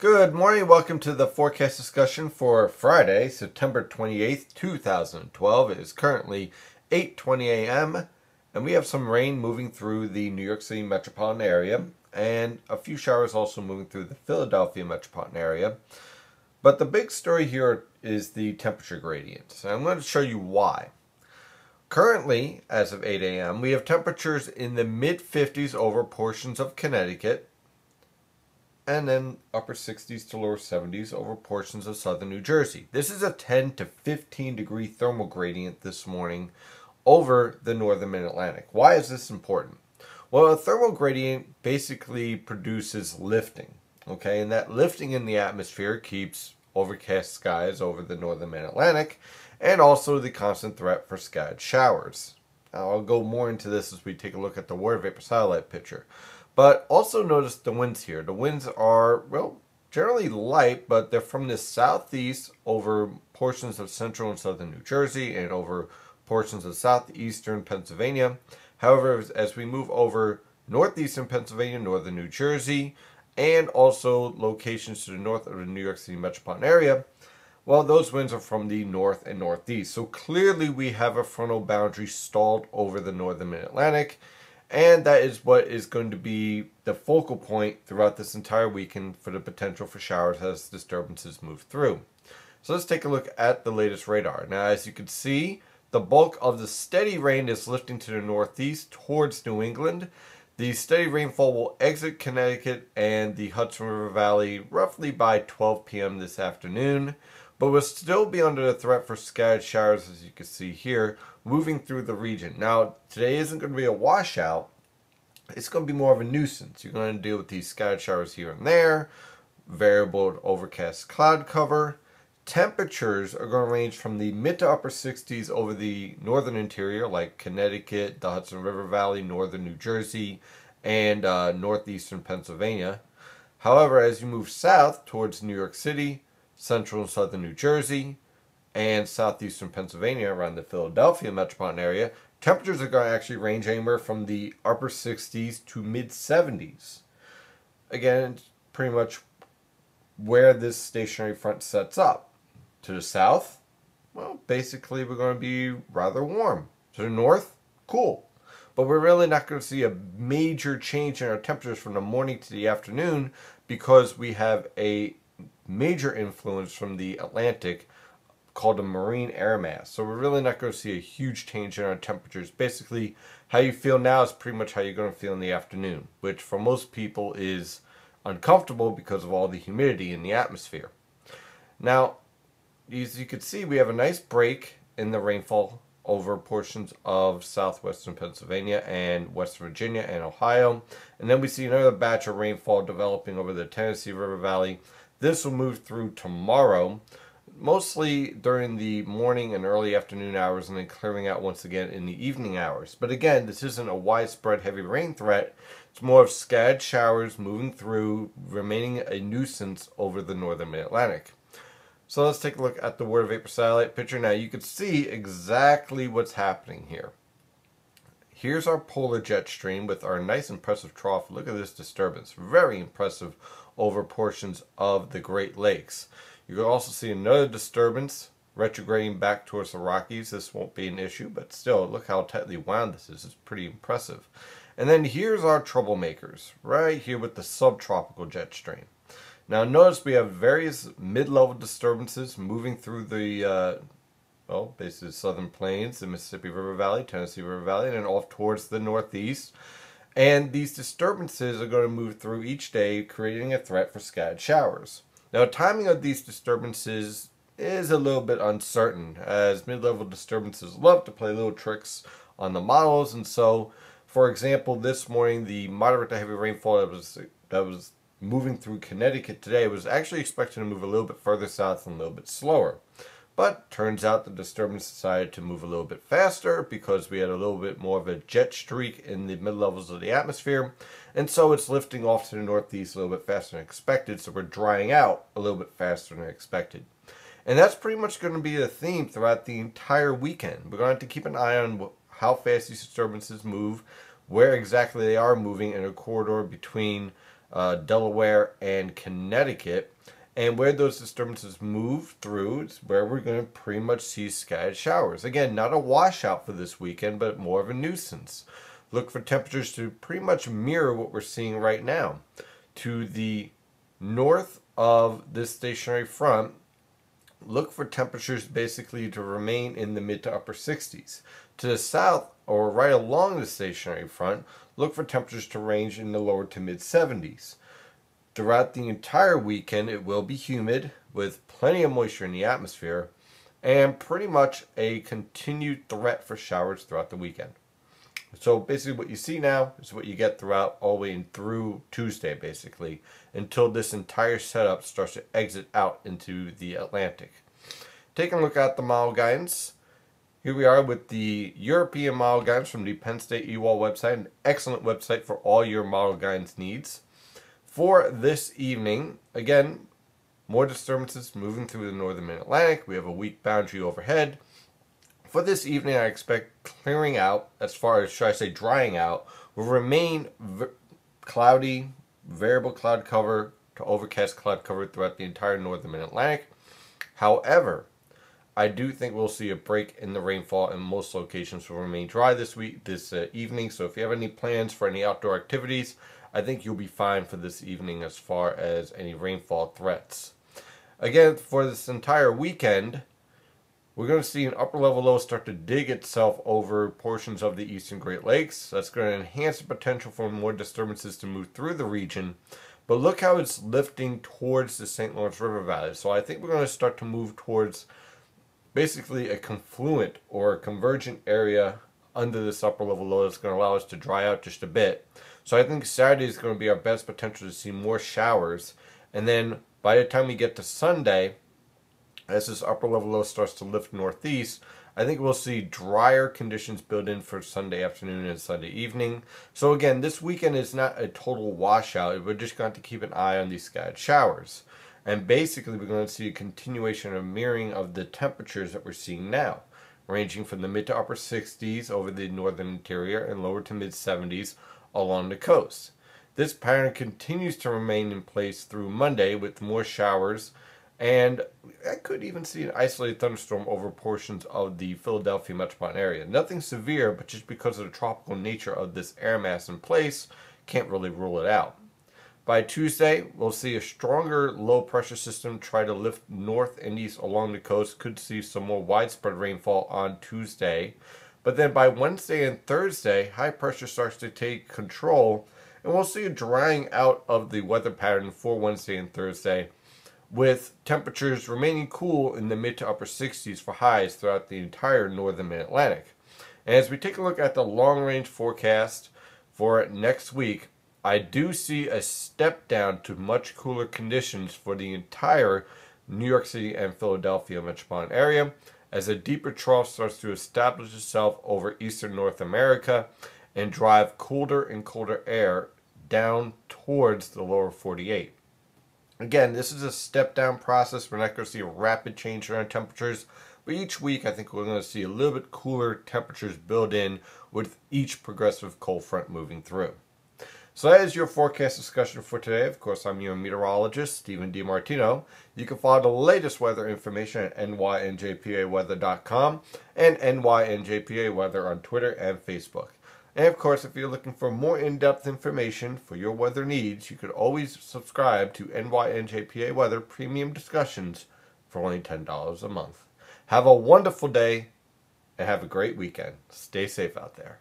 Good morning. Welcome to the forecast discussion for Friday, September 28th, 2012. It is currently 8:20 a.m. and we have some rain moving through the New York City metropolitan area and a few showers also moving through the Philadelphia metropolitan area. But the big story here is the temperature gradient. And I'm going to show you why. Currently, as of 8 a.m., we have temperatures in the mid-50s over portions of Connecticut, and then upper 60s to lower 70s over portions of southern New Jersey. This is a 10 to 15 degree thermal gradient this morning over the northern mid-Atlantic. Why is this important? Well, a thermal gradient basically produces lifting, okay? And that lifting in the atmosphere keeps overcast skies over the northern mid-Atlantic and also the constant threat for scattered showers. Now, I'll go more into this as we take a look at the water vapor satellite picture. But also notice the winds here. The winds are, well, generally light, but they're from the southeast over portions of central and southern New Jersey and over portions of southeastern Pennsylvania. However, as we move over northeastern Pennsylvania, northern New Jersey, and also locations to the north of the New York City metropolitan area, well, those winds are from the north and northeast. So clearly we have a frontal boundary stalled over the northern mid-Atlantic. And that is what is going to be the focal point throughout this entire weekend for the potential for showers as disturbances move through. So let's take a look at the latest radar. Now, as you can see, the bulk of the steady rain is lifting to the northeast towards New England. The steady rainfall will exit Connecticut and the Hudson River Valley roughly by 12 p.m. this afternoon, but will still be under the threat for scattered showers, as you can see here, moving through the region. Now, today isn't going to be a washout. It's going to be more of a nuisance. You're going to deal with these scattered showers here and there, variable overcast cloud cover. Temperatures are going to range from the mid to upper 60s over the northern interior, like Connecticut, the Hudson River Valley, northern New Jersey, and northeastern Pennsylvania. However, as you move south towards New York City, central and southern New Jersey, and southeastern Pennsylvania around the Philadelphia metropolitan area, temperatures are going to actually range anywhere from the upper 60s to mid 70s. Again, pretty much where this stationary front sets up. To the south, well, basically we're going to be rather warm. To the north, cool. But we're really not going to see a major change in our temperatures from the morning to the afternoon because we have a major influence from the Atlantic called a marine air mass. So we're really not going to see a huge change in our temperatures. Basically, how you feel now is pretty much how you're going to feel in the afternoon, which for most people is uncomfortable because of all the humidity in the atmosphere. Now, as you can see, we have a nice break in the rainfall over portions of southwestern Pennsylvania and West Virginia and Ohio. And then we see another batch of rainfall developing over the Tennessee River Valley. This will move through tomorrow, mostly during the morning and early afternoon hours, and then clearing out once again in the evening hours. But again, this isn't a widespread heavy rain threat. It's more of scattered showers moving through, remaining a nuisance over the northern mid-Atlantic. So let's take a look at the water vapor satellite picture. Now you can see exactly what's happening here. Here's our polar jet stream with our nice impressive trough. Look at this disturbance. Very impressive over portions of the Great Lakes. You can also see another disturbance retrograding back towards the Rockies. This won't be an issue, but still, look how tightly wound this is. It's pretty impressive. And then here's our troublemakers, right here with the subtropical jet stream. Now notice we have various mid-level disturbances moving through the, well, basically the southern plains, the Mississippi River Valley, Tennessee River Valley, and then off towards the northeast. And these disturbances are going to move through each day, creating a threat for scattered showers. Now, timing of these disturbances is a little bit uncertain, as mid-level disturbances love to play little tricks on the models. And so, for example, this morning, the moderate to heavy rainfall that was moving through Connecticut today was actually expected to move a little bit further south and a little bit slower. But turns out the disturbance decided to move a little bit faster because we had a little bit more of a jet streak in the mid-levels of the atmosphere. And so it's lifting off to the northeast a little bit faster than expected. So we're drying out a little bit faster than expected. And that's pretty much going to be the theme throughout the entire weekend. We're going to have to keep an eye on how fast these disturbances move, where exactly they are moving in a corridor between Delaware, and Connecticut. And where those disturbances move through is where we're going to pretty much see scattered showers. Again, not a washout for this weekend, but more of a nuisance. Look for temperatures to pretty much mirror what we're seeing right now. To the north of this stationary front, look for temperatures basically to remain in the mid to upper 60s. To the south, or right along the stationary front, look for temperatures to range in the lower to mid 70s. Throughout the entire weekend, it will be humid with plenty of moisture in the atmosphere and pretty much a continued threat for showers throughout the weekend. So basically what you see now is what you get throughout all the way through Tuesday, basically, until this entire setup starts to exit out into the Atlantic. Taking a look at the model guidance. Here we are with the European model guidance from the Penn State EWOL website, an excellent website for all your model guidance needs. For this evening, again, more disturbances moving through the northern mid-Atlantic. We have a weak boundary overhead. For this evening, I expect clearing out, as far as, should I say, drying out, will remain cloudy, variable cloud cover to overcast cloud cover throughout the entire northern mid-Atlantic. However, I do think we'll see a break in the rainfall, and most locations will remain dry this evening. So if you have any plans for any outdoor activities, I think you'll be fine for this evening as far as any rainfall threats. Again, for this entire weekend, we're going to see an upper level low start to dig itself over portions of the eastern Great Lakes. That's going to enhance the potential for more disturbances to move through the region. But look how it's lifting towards the St. Lawrence River Valley. So I think we're going to start to move towards basically a confluent or a convergent area under this upper level low that's going to allow us to dry out just a bit. So I think Saturday is going to be our best potential to see more showers. And then by the time we get to Sunday, as this upper level low starts to lift northeast, I think we'll see drier conditions built in for Sunday afternoon and Sunday evening. So again, this weekend is not a total washout. We're just going to keep an eye on these scattered showers. And basically, we're going to see a continuation of mirroring of the temperatures that we're seeing now, ranging from the mid to upper 60s over the northern interior and lower to mid 70s along the coast. This pattern continues to remain in place through Monday with more showers, and I could even see an isolated thunderstorm over portions of the Philadelphia metropolitan area. Nothing severe, but just because of the tropical nature of this air mass in place, can't really rule it out. By Tuesday, we'll see a stronger low pressure system try to lift north and east along the coast. Could see some more widespread rainfall on Tuesday. But then by Wednesday and Thursday, high pressure starts to take control, and we'll see a drying out of the weather pattern for Wednesday and Thursday, with temperatures remaining cool in the mid to upper 60s for highs throughout the entire northern mid-Atlantic. And as we take a look at the long-range forecast for next week, I do see a step down to much cooler conditions for the entire New York City and Philadelphia metropolitan area, as a deeper trough starts to establish itself over eastern North America and drive colder and colder air down towards the lower 48. Again, this is a step down process. We're not going to see a rapid change in our temperatures, but each week I think we're going to see a little bit cooler temperatures build in with each progressive cold front moving through. So that is your forecast discussion for today. Of course, I'm your meteorologist, Stephen DiMartino. You can follow the latest weather information at nynjpaweather.com and nynjpaweather on Twitter and Facebook. And of course, if you're looking for more in-depth information for your weather needs, you could always subscribe to NYNJPA Weather Premium Discussions for only $10 a month. Have a wonderful day and have a great weekend. Stay safe out there.